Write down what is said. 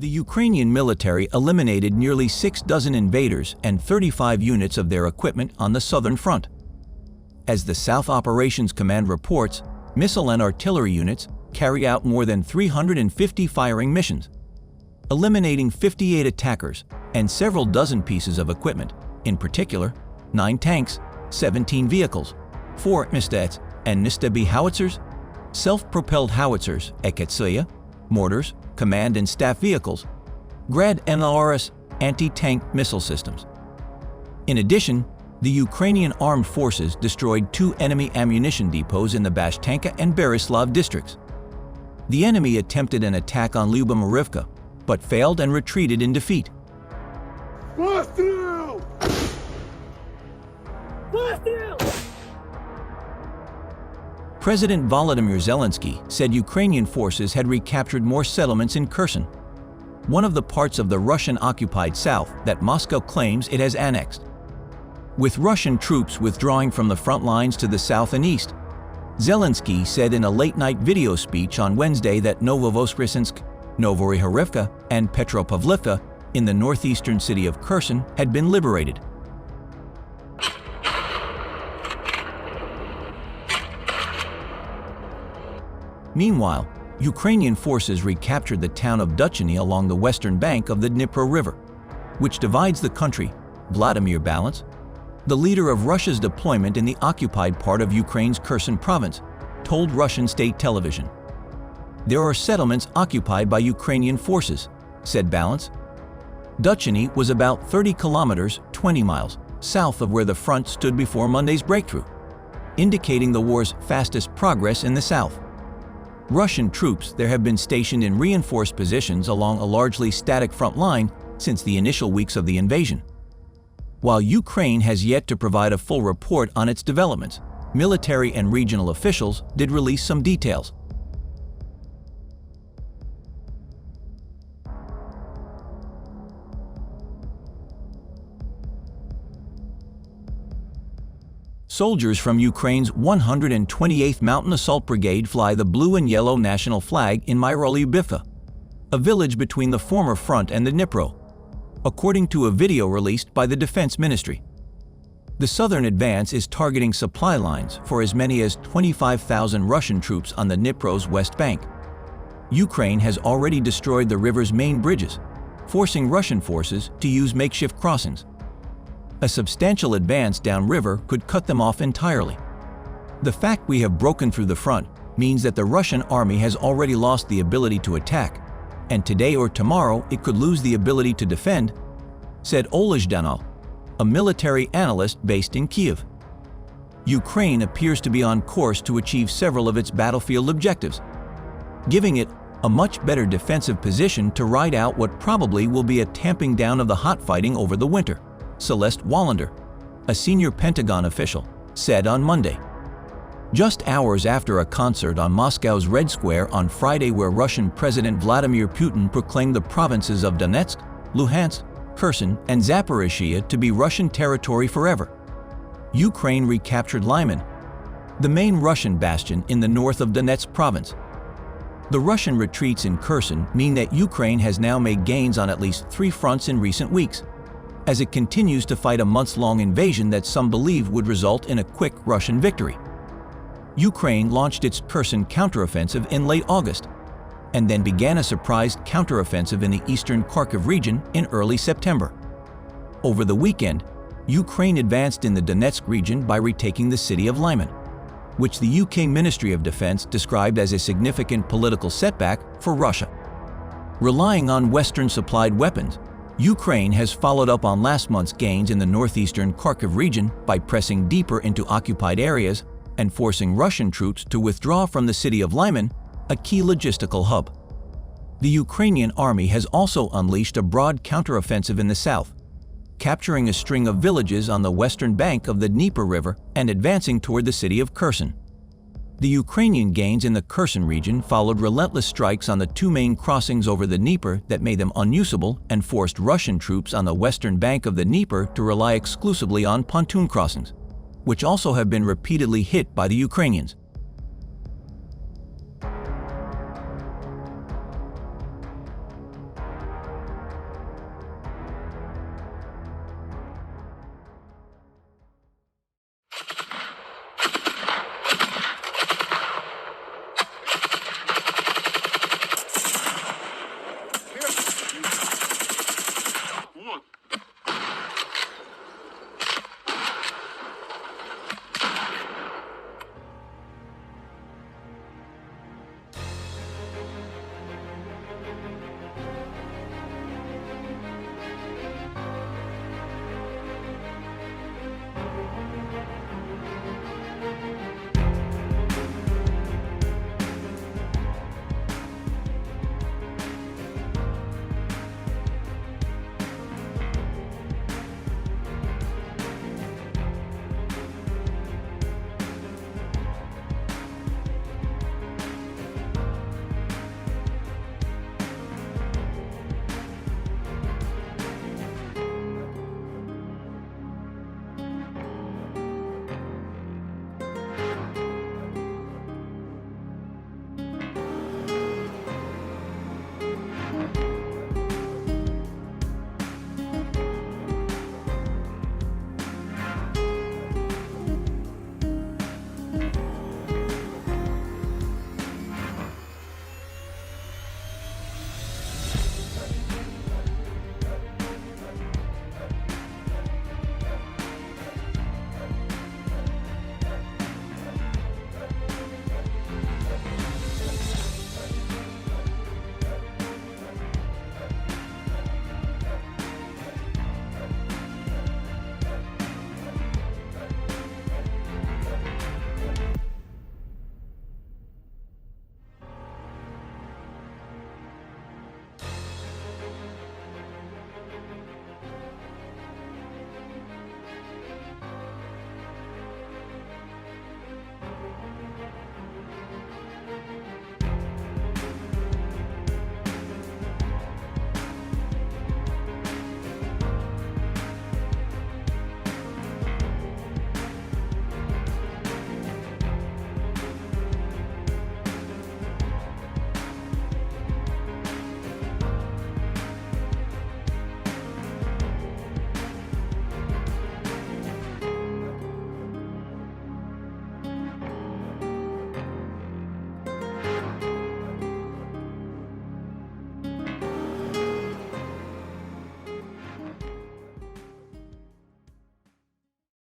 The Ukrainian military eliminated nearly 6 dozen invaders and 35 units of their equipment on the southern front. As the South Operations Command reports, missile and artillery units carry out more than 350 firing missions, eliminating 58 attackers and several dozen pieces of equipment, in particular, 9 tanks, 17 vehicles, 4 Mstets and Mstb howitzers, self-propelled howitzers, eketsia, mortars, command and staff vehicles, Grad NLRS anti-tank missile systems. In addition, the Ukrainian Armed Forces destroyed 2 enemy ammunition depots in the Bashtanka and Beryslav districts. The enemy attempted an attack on Liubomyrivka, but failed and retreated in defeat. President Volodymyr Zelensky said Ukrainian forces had recaptured more settlements in Kherson, one of the parts of the Russian-occupied south that Moscow claims it has annexed. With Russian troops withdrawing from the front lines to the south and east, Zelensky said in a late-night video speech on Wednesday that Novovoskresensk, Novorihorivka, and Petropavlivka in the northeastern city of Kherson had been liberated. Meanwhile, Ukrainian forces recaptured the town of Ducheny along the western bank of the Dnipro River, which divides the country. Vladimir Balance, the leader of Russia's deployment in the occupied part of Ukraine's Kherson province, told Russian state television. "There are settlements occupied by Ukrainian forces," said Balance. Ducheny was about 30 kilometers, 20 miles, south of where the front stood before Monday's breakthrough, indicating the war's fastest progress in the south. Russian troops there have been stationed in reinforced positions along a largely static front line since the initial weeks of the invasion. While Ukraine has yet to provide a full report on its developments, military and regional officials did release some details. Soldiers from Ukraine's 128th Mountain Assault Brigade fly the blue and yellow national flag in Liubomyrivka, a village between the former front and the Dnipro, according to a video released by the Defense Ministry. The southern advance is targeting supply lines for as many as 25,000 Russian troops on the Dnipro's west bank. Ukraine has already destroyed the river's main bridges, forcing Russian forces to use makeshift crossings. A substantial advance downriver could cut them off entirely. The fact we have broken through the front means that the Russian army has already lost the ability to attack, and today or tomorrow it could lose the ability to defend, said Olej Danal, a military analyst based in Kyiv. Ukraine appears to be on course to achieve several of its battlefield objectives, giving it a much better defensive position to ride out what probably will be a tamping down of the hot fighting over the winter, Celeste Wallander, a senior Pentagon official, said on Monday. Just hours after a concert on Moscow's Red Square on Friday where Russian President Vladimir Putin proclaimed the provinces of Donetsk, Luhansk, Kherson, and Zaporizhzhia to be Russian territory forever, Ukraine recaptured Lyman, the main Russian bastion in the north of Donetsk province. The Russian retreats in Kherson mean that Ukraine has now made gains on at least 3 fronts in recent weeks, as it continues to fight a months-long invasion that some believe would result in a quick Russian victory. Ukraine launched its Kherson counteroffensive in late August, and then began a surprise counteroffensive in the eastern Kharkiv region in early September. Over the weekend, Ukraine advanced in the Donetsk region by retaking the city of Lyman, which the UK Ministry of Defense described as a significant political setback for Russia. Relying on Western-supplied weapons, Ukraine has followed up on last month's gains in the northeastern Kharkiv region by pressing deeper into occupied areas and forcing Russian troops to withdraw from the city of Lyman, a key logistical hub. The Ukrainian army has also unleashed a broad counteroffensive in the south, capturing a string of villages on the western bank of the Dnieper River and advancing toward the city of Kherson. The Ukrainian gains in the Kherson region followed relentless strikes on the 2 main crossings over the Dnieper that made them unusable and forced Russian troops on the western bank of the Dnieper to rely exclusively on pontoon crossings, which also have been repeatedly hit by the Ukrainians. on.